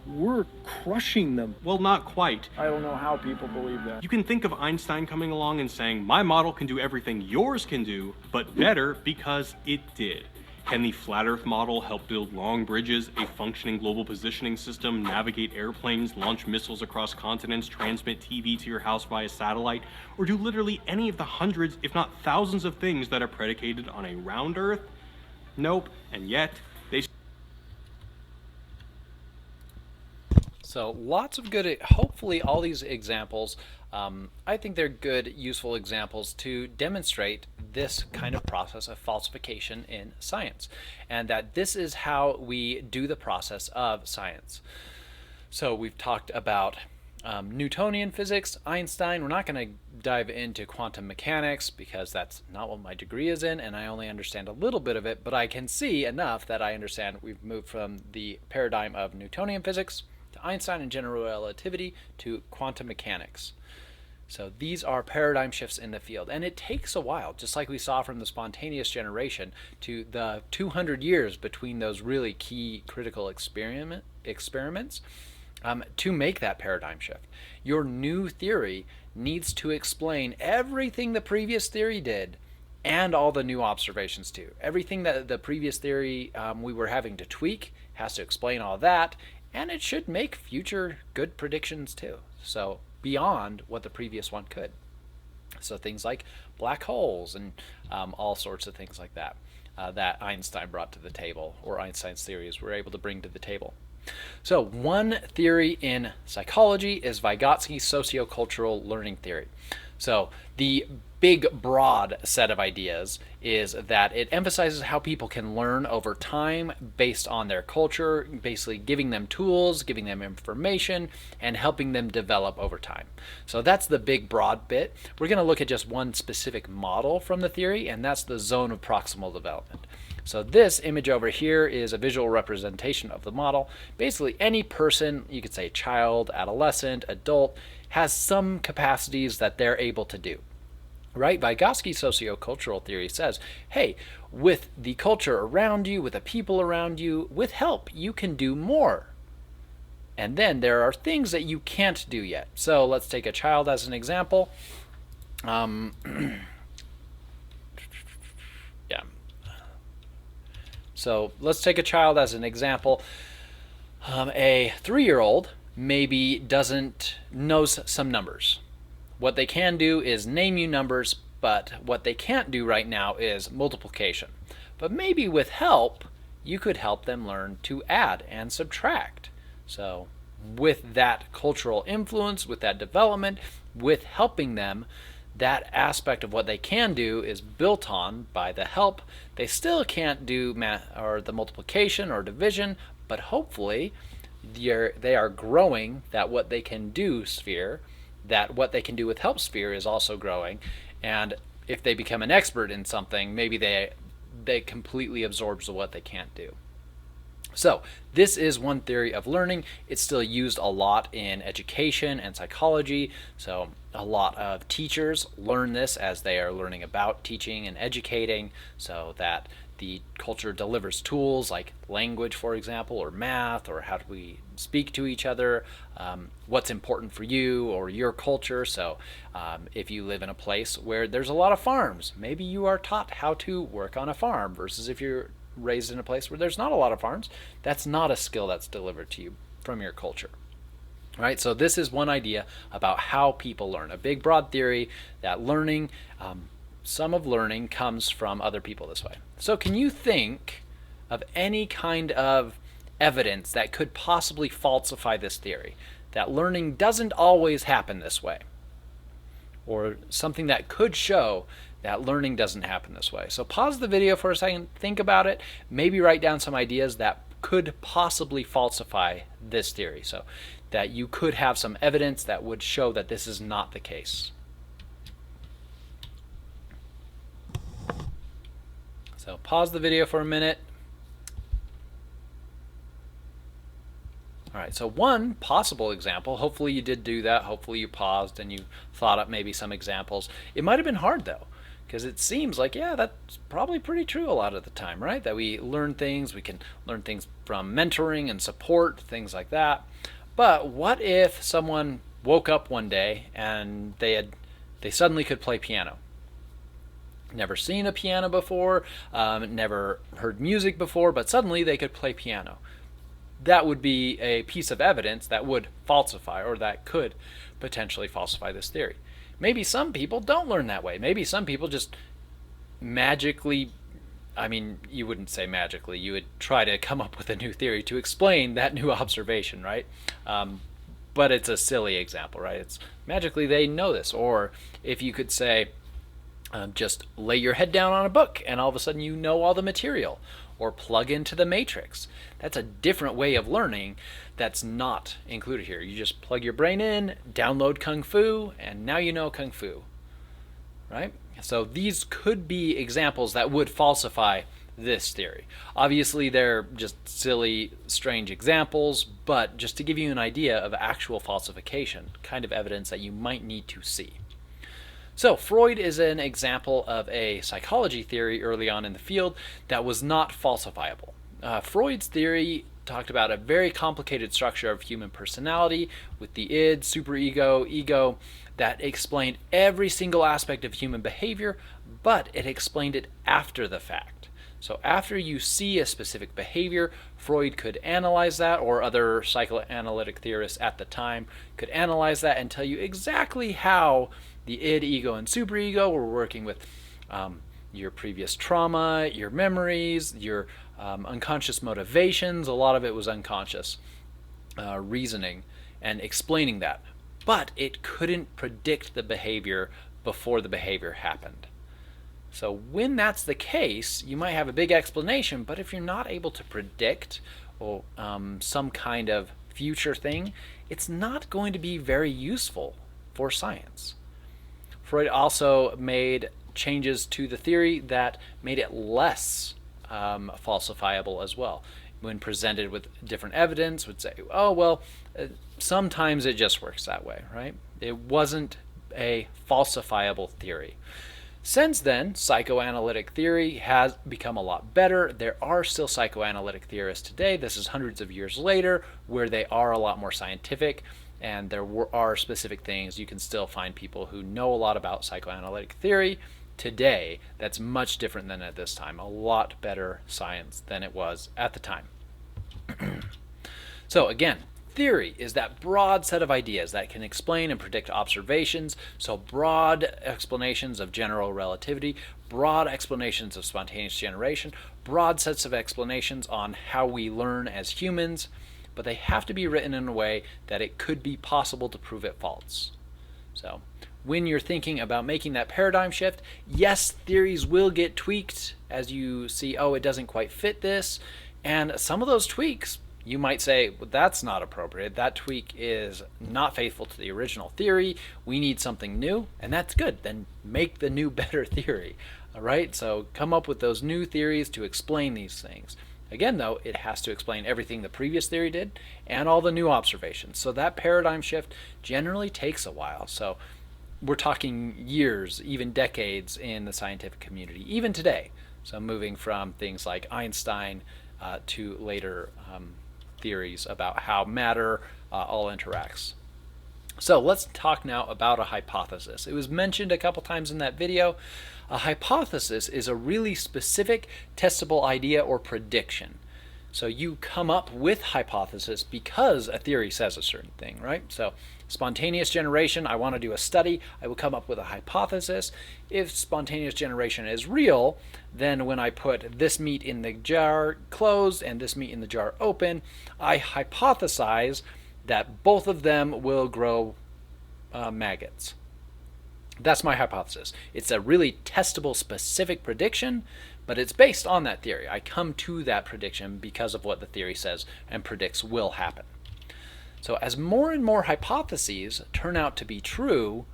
we're crushing them. Well, not quite. I don't know how people believe that. You can think of Einstein coming along and saying, my model can do everything yours can do, but better because it did. Can the flat earth model help build long bridges, a functioning global positioning system, navigate airplanes, launch missiles across continents, transmit TV to your house via satellite, or do literally any of the hundreds, if not thousands of things that are predicated on a round earth? Nope, and yet, they... So lots of good, hopefully all these examples, I think they're good, useful examples to demonstrate this kind of process of falsification in science, and that this is how we do the process of science. So we've talked about Newtonian physics, Einstein. We're not going to dive into quantum mechanics because that's not what my degree is in, and I only understand a little bit of it, but I can see enough that I understand we've moved from the paradigm of Newtonian physics to Einstein and general relativity to quantum mechanics. So these are paradigm shifts in the field, and it takes a while, just like we saw from the spontaneous generation to the 200 years between those really key critical experiments to make that paradigm shift. Your new theory needs to explain everything the previous theory did and all the new observations too. Everything that the previous theory we were having to tweak has to explain all that, and it should make future good predictions too. So beyond what the previous one could. So things like black holes and all sorts of things like that that Einstein brought to the table, or Einstein's theories were able to bring to the table. So one theory in psychology is Vygotsky's sociocultural learning theory. So the big broad set of ideas is that it emphasizes how people can learn over time based on their culture, basically giving them tools, giving them information, and helping them develop over time. So that's the big broad bit. We're going to look at just one specific model from the theory, and that's the zone of proximal development. So this image over here is a visual representation of the model. Basically any person, you could say child, adolescent, adult, has some capacities that they're able to do. Right? Vygotsky's sociocultural theory says, hey, with the culture around you, with the people around you, with help, you can do more. And then there are things that you can't do yet. So let's take a child as an example. So let's take a child as an example. A 3-year-old maybe knows some numbers. What they can do is name you numbers, but what they can't do right now is multiplication. But maybe with help, you could help them learn to add and subtract. So with that cultural influence, with that development, with helping them, that aspect of what they can do is built on by the help. They still can't do math or the multiplication or division, but hopefully they are growing that what they can do sphere, that what they can do with help sphere is also growing. And if they become an expert in something, maybe they completely absorbs what they can't do. So this is one theory of learning. It's still used a lot in education and psychology. So a lot of teachers learn this as they are learning about teaching and educating, so that the culture delivers tools like language, for example, or math, or how do we speak to each other, what's important for you or your culture. So if you live in a place where there's a lot of farms, maybe you are taught how to work on a farm, versus if you're raised in a place where there's not a lot of farms, that's not a skill that's delivered to you from your culture. Right? So this is one idea about how people learn. A big broad theory that learning, some of learning comes from other people this way. So can you think of any kind of evidence that could possibly falsify this theory? That learning doesn't always happen this way? Or something that could show that learning doesn't happen this way. So pause the video for a second, think about it, maybe write down some ideas that could possibly falsify this theory, so that you could have some evidence that would show that this is not the case. So pause the video for a minute. All right, so one possible example, hopefully you did do that, hopefully you paused and you thought up maybe some examples. It might have been hard though, because it seems like, yeah, that's probably pretty true a lot of the time, right? That we learn things, we can learn things from mentoring and support, things like that. But what if someone woke up one day and they suddenly could play piano? Never seen a piano before, never heard music before, but suddenly they could play piano. That would be a piece of evidence that would falsify, or that could potentially falsify this theory. Maybe some people don't learn that way. Maybe some people just magically, I mean, you wouldn't say magically, you would try to come up with a new theory to explain that new observation, right? But it's a silly example, right? It's magically they know this. Or if you could say, just lay your head down on a book and all of a sudden you know all the material. or plug into the matrix. That's a different way of learning that's not included here. You just plug your brain in, download Kung Fu, and now you know Kung Fu, right? So these could be examples that would falsify this theory. Obviously, they're just silly, strange examples, but just to give you an idea of actual falsification, kind of evidence that you might need to see. So Freud is an example of a psychology theory early on in the field that was not falsifiable. Freud's theory talked about a very complicated structure of human personality with the id, superego, ego, that explained every single aspect of human behavior, but it explained it after the fact. So after you see a specific behavior, Freud could analyze that, or other psychoanalytic theorists at the time could analyze that and tell you exactly how the id, ego, and superego were working with your previous trauma, your memories, your unconscious motivations. A lot of it was unconscious reasoning and explaining that. But it couldn't predict the behavior before the behavior happened. So when that's the case, you might have a big explanation, but if you're not able to predict or some kind of future thing, it's not going to be very useful for science. Freud also made changes to the theory that made it less falsifiable as well. When presented with different evidence, would say, oh, well, sometimes it just works that way, right? It wasn't a falsifiable theory. Since then, psychoanalytic theory has become a lot better. There are still psychoanalytic theorists today. This is hundreds of years later, where they are a lot more scientific, and there are specific things. You can still find people who know a lot about psychoanalytic theory today that's much different than at this time. A lot better science than it was at the time. So again, theory is that broad set of ideas that can explain and predict observations. So broad explanations of general relativity, broad explanations of spontaneous generation, broad sets of explanations on how we learn as humans, but they have to be written in a way that it could be possible to prove it false. So when you're thinking about making that paradigm shift, yes, theories will get tweaked as you see, oh, it doesn't quite fit this. And some of those tweaks, you might say, well, that's not appropriate. That tweak is not faithful to the original theory. We need something new, and that's good. Then make the new, better theory. All right? So come up with those new theories to explain these things. Again, though, it has to explain everything the previous theory did and all the new observations. So that paradigm shift generally takes a while. So we're talking years, even decades in the scientific community, even today. So moving from things like Einstein to later theories about how matter all interacts. So let's talk now about a hypothesis. It was mentioned a couple times in that video. A hypothesis is a really specific testable idea or prediction. So you come up with hypothesis because a theory says a certain thing, right? So spontaneous generation, I want to do a study, I will come up with a hypothesis. If spontaneous generation is real, then when I put this meat in the jar closed and this meat in the jar open, I hypothesize that both of them will grow maggots. That's my hypothesis. It's a really testable, specific prediction, but it's based on that theory. I come to that prediction because of what the theory says and predicts will happen. So as more and more hypotheses turn out to be true,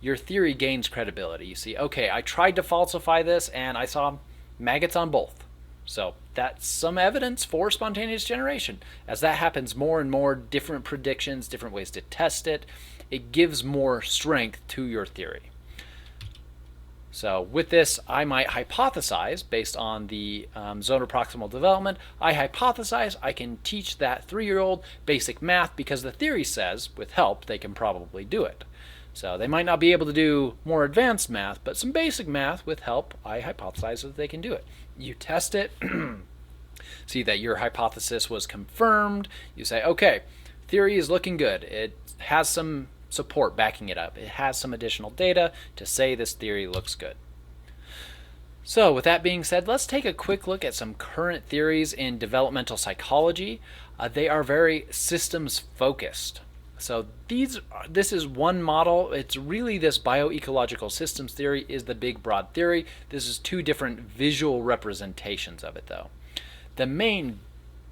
your theory gains credibility. You see, okay, I tried to falsify this and I saw maggots on both. So that's some evidence for spontaneous generation. As that happens more and more, different predictions, different ways to test it, it gives more strength to your theory. So with this, I might hypothesize, based on the zonoproximal development, I hypothesize I can teach that 3-year-old basic math because the theory says, with help, they can probably do it. So they might not be able to do more advanced math, but some basic math with help, I hypothesize that they can do it. You test it, see that your hypothesis was confirmed, you say, okay, theory is looking good. It has some support backing it up. It has some additional data to say this theory looks good. So with that being said, let's take a quick look at some current theories in developmental psychology. They are very systems focused. So this is one model. It's really this bioecological systems theory is the big broad theory. This is two different visual representations of it though. The main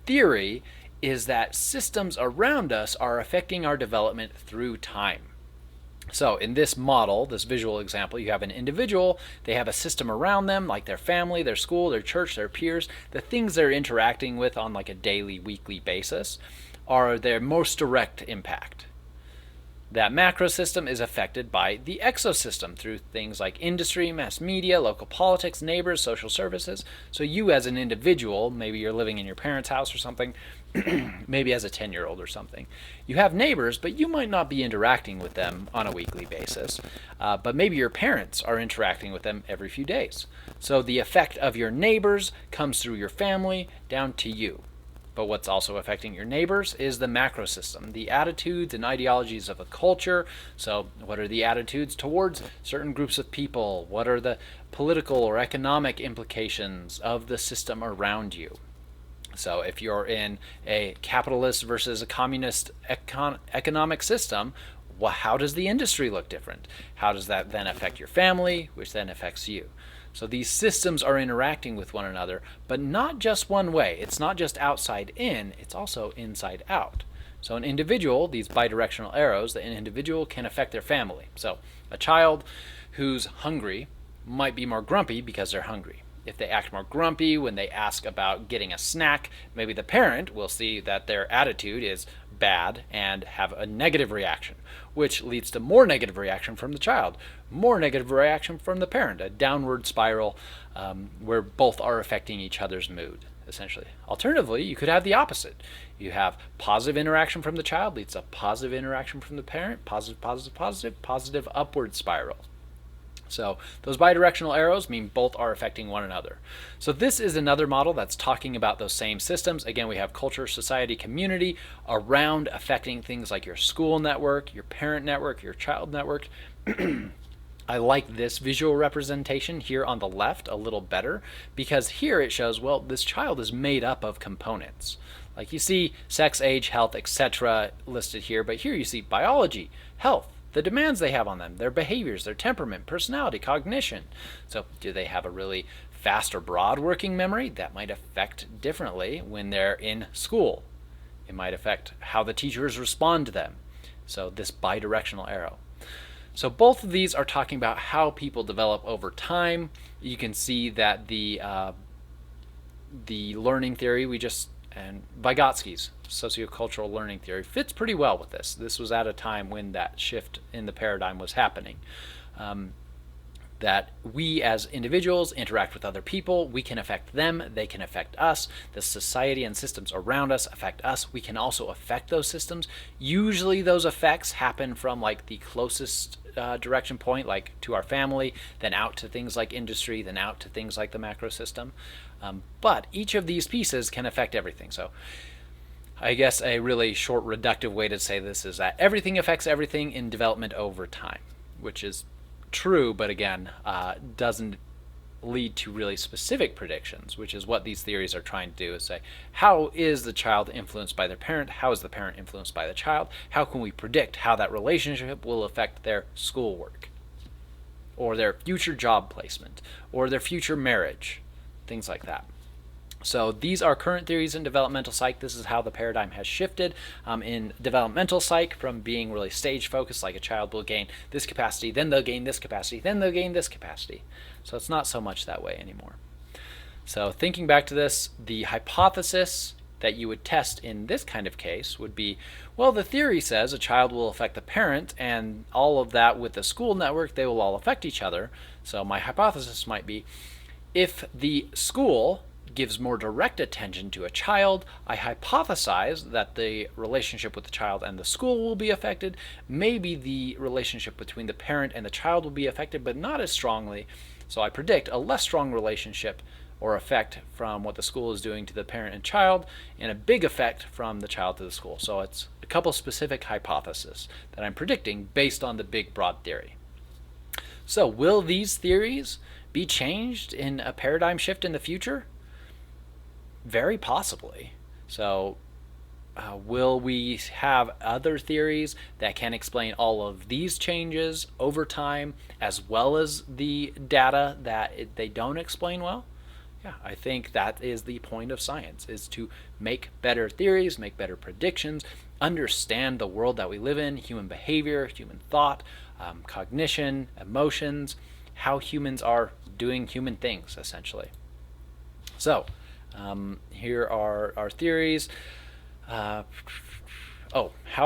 theory is that systems around us are affecting our development through time. So in this model, this visual example, you have an individual, they have a system around them, like their family, their school, their church, their peers. The things they're interacting with on like a daily, weekly basis are their most direct impact. That macro system is affected by the exosystem through things like industry, mass media, local politics, neighbors, social services. So you as an individual, maybe you're living in your parents' house or something, maybe as a 10-year-old or something. You have neighbors, but you might not be interacting with them on a weekly basis. But maybe your parents are interacting with them every few days. So the effect of your neighbors comes through your family down to you. But what's also affecting your neighbors is the macro system, the attitudes and ideologies of a culture. So what are the attitudes towards certain groups of people? What are the political or economic implications of the system around you? So if you're in a capitalist versus a communist economic system, well, how does the industry look different? How does that then affect your family, which then affects you? So these systems are interacting with one another, but not just one way. It's not just outside in, it's also inside out. So an individual, these bidirectional arrows, an individual can affect their family. So a child who's hungry might be more grumpy because they're hungry. If they act more grumpy when they ask about getting a snack, maybe the parent will see that their attitude is bad and have a negative reaction, which leads to more negative reaction from the child, more negative reaction from the parent, a downward spiral where both are affecting each other's mood, essentially. Alternatively, you could have the opposite. You have positive interaction from the child leads to positive interaction from the parent, positive upward spiral. So those bidirectional arrows mean both are affecting one another. So this is another model that's talking about those same systems. Again, we have culture, society, community around affecting things like your school network, your parent network, your child network. I like this visual representation here on the left a little better because here it shows, well, this child is made up of components. Like you see sex, age, health, etc. listed here, but here you see biology, health, the demands they have on them, their behaviors, their temperament, personality, cognition. So do they have a really fast or broad working memory? That might affect differently when they're in school. It might affect how the teachers respond to them. So this bidirectional arrow. So both of these are talking about how people develop over time. You can see that the learning theory and Vygotsky's sociocultural learning theory fits pretty well with this. This was at a time when that shift in the paradigm was happening. That we as individuals interact with other people, we can affect them, they can affect us, the society and systems around us affect us, we can also affect those systems. Usually those effects happen from like the closest direction point, like to our family, then out to things like industry, then out to things like the macro system. But each of these pieces can affect everything. So I guess a really short reductive way to say this is that everything affects everything in development over time, which is true, but again, doesn't lead to really specific predictions, which is what these theories are trying to do, is say, how is the child influenced by their parent? How is the parent influenced by the child? How can we predict how that relationship will affect their schoolwork, or their future job placement, or their future marriage, things like that. So these are current theories in developmental psych. This is how the paradigm has shifted in developmental psych from being really stage focused, like a child will gain this capacity, then they'll gain this capacity, then they'll gain this capacity. So it's not so much that way anymore. So thinking back to this, the hypothesis that you would test in this kind of case would be, well, the theory says a child will affect the parent, and all of that with the school network, they will all affect each other. So my hypothesis might be, if the school gives more direct attention to a child, I hypothesize that the relationship with the child and the school will be affected. Maybe the relationship between the parent and the child will be affected, but not as strongly. So I predict a less strong relationship or effect from what the school is doing to the parent and child, and a big effect from the child to the school. So it's a couple specific hypotheses that I'm predicting based on the big broad theory. So will these theories be changed in a paradigm shift in the future? Very possibly. So will we have other theories that can explain all of these changes over time, as well as the data that they don't explain well? Yeah, I think that is the point of science, is to make better theories, make better predictions, understand the world that we live in, human behavior, human thought, cognition, emotions, how humans are doing human things, essentially. So, here are our theories. How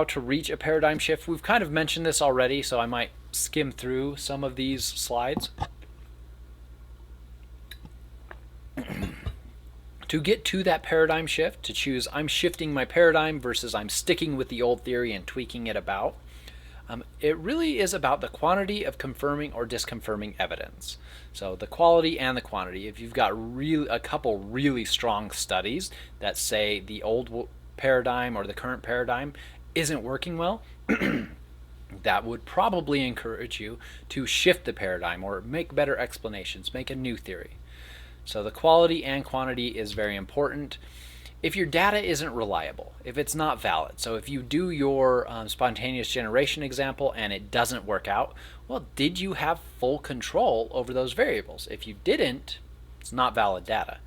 to reach a paradigm shift. We've kind of mentioned this already, so I might skim through some of these slides. To get to that paradigm shift, to choose I'm shifting my paradigm versus I'm sticking with the old theory and tweaking it about, it really is about the quantity of confirming or disconfirming evidence. So the quality and the quantity. If you've got a couple really strong studies that say the old paradigm or the current paradigm isn't working well, that would probably encourage you to shift the paradigm or make better explanations, make a new theory. So the quality and quantity is very important. If your data isn't reliable, if it's not valid, so if you do your spontaneous generation example and it doesn't work out, well, did you have full control over those variables? If you didn't, it's not valid data.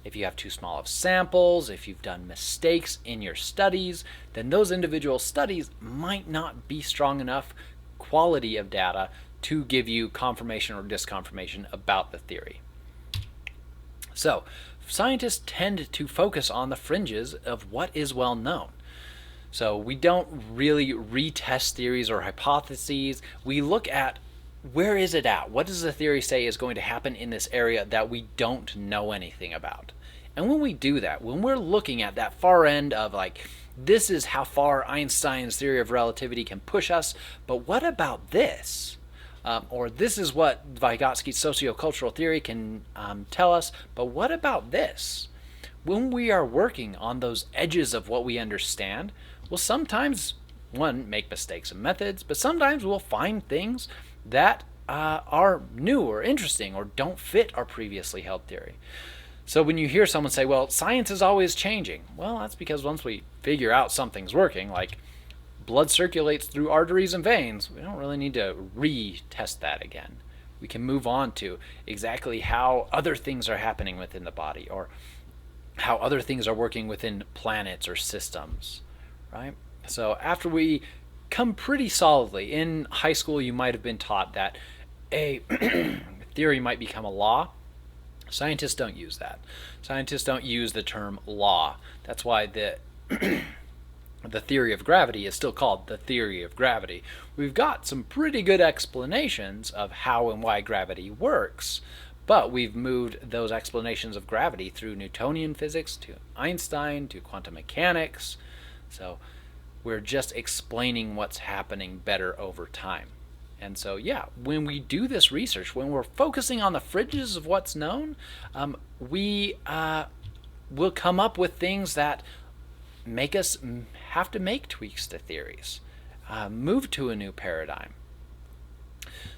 If you have too small of samples, if you've done mistakes in your studies, then those individual studies might not be strong enough quality of data to give you confirmation or disconfirmation about the theory. So, scientists tend to focus on the fringes of what is well known. So we don't really retest theories or hypotheses. We look at where is it at? What does the theory say is going to happen in this area that we don't know anything about? And when we do that, when we're looking at that far end of like, this is how far Einstein's theory of relativity can push us, but what about this? Or this is what Vygotsky's sociocultural theory can tell us, but what about this? When we are working on those edges of what we understand, we'll sometimes, one, make mistakes in methods, but sometimes we'll find things that are new or interesting or don't fit our previously held theory. So when you hear someone say, well, science is always changing, well, that's because once we figure out something's working, like blood circulates through arteries and veins, we don't really need to retest that again. We can move on to exactly how other things are happening within the body or how other things are working within planets or systems, right? So after we come pretty solidly, in high school you might have been taught that a theory might become a law. Scientists don't use that. Scientists don't use the term law. That's why the theory of gravity is still called the theory of gravity. We've got some pretty good explanations of how and why gravity works, but we've moved those explanations of gravity through Newtonian physics to Einstein to quantum mechanics. So we're just explaining what's happening better over time. And so, yeah, when we do this research, when we're focusing on the fringes of what's known, we will come up with things that make us have to make tweaks to theories, move to a new paradigm.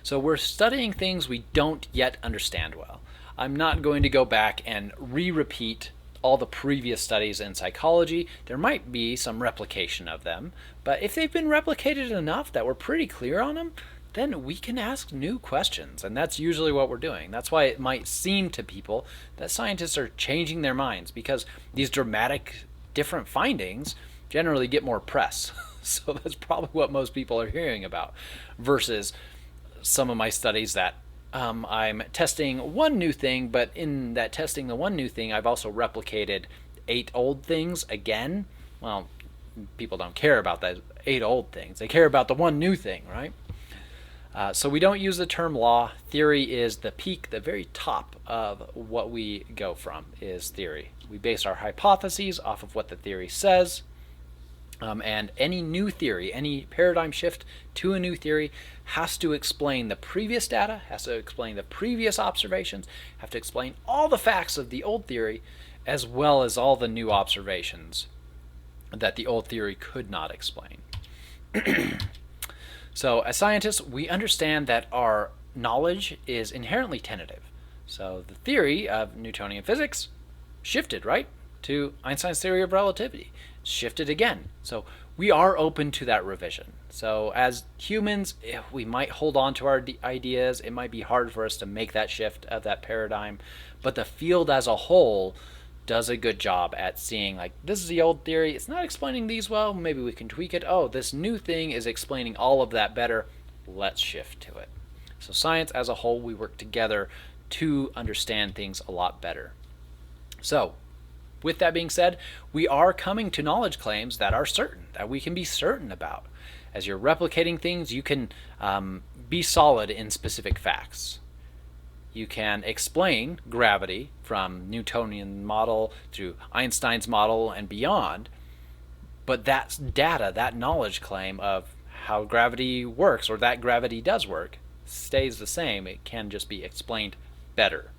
So we're studying things we don't yet understand well. I'm not going to go back and repeat all the previous studies in psychology. There might be some replication of them, but if they've been replicated enough that we're pretty clear on them, then we can ask new questions, and that's usually what we're doing. That's why it might seem to people that scientists are changing their minds, because these dramatic different findings generally get more press. So that's probably what most people are hearing about, versus some of my studies that I'm testing one new thing, but in that testing the one new thing, I've also replicated 8 old things again. Well, people don't care about those 8 old things. They care about the one new thing, right? So we don't use the term law. Theory is the peak, the very top of what we go from is theory. We base our hypotheses off of what the theory says. And any new theory, any paradigm shift to a new theory has to explain the previous data, has to explain the previous observations, have to explain all the facts of the old theory, as well as all the new observations that the old theory could not explain. So as scientists, we understand that our knowledge is inherently tentative. So the theory of Newtonian physics shifted, right, to Einstein's theory of relativity. Shifted again. So we are open to that revision. So as humans, we might hold on to our ideas. It might be hard for us to make that shift of that paradigm, but the field as a whole does a good job at seeing, like, this is the old theory, it's not explaining these well, maybe we can tweak it. Oh, this new thing is explaining all of that better, let's shift to it. So science as a whole, we work together to understand things a lot better. So with that being said, we are coming to knowledge claims that are certain, that we can be certain about. As you're replicating things, you can be solid in specific facts. You can explain gravity from Newtonian model through Einstein's model and beyond, but that data, that knowledge claim of how gravity works, or that gravity does work, stays the same. It can just be explained better.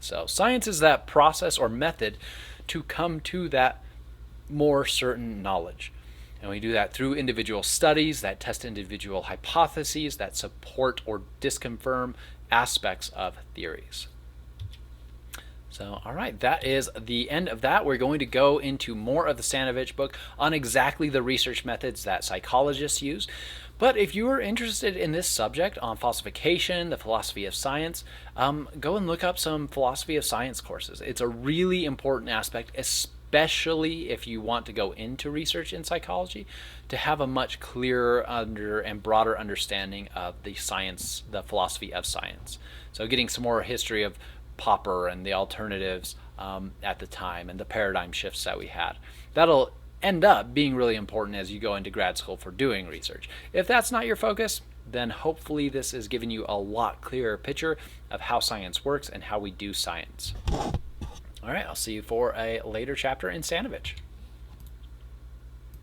So science is that process or method to come to that more certain knowledge. And we do that through individual studies that test individual hypotheses that support or disconfirm aspects of theories. So, all right, that is the end of that. We're going to go into more of the Stanovich book on exactly the research methods that psychologists use. But if you are interested in this subject on falsification, the philosophy of science, go and look up some philosophy of science courses. It's a really important aspect, especially if you want to go into research in psychology, to have a much clearer and broader understanding of the science, the philosophy of science. So getting some more history of Popper and the alternatives at the time and the paradigm shifts that we had. That'll end up being really important as you go into grad school for doing research. If that's not your focus, then hopefully this is giving you a lot clearer picture of how science works and how we do science. All right, I'll see you for a later chapter in Stanovich.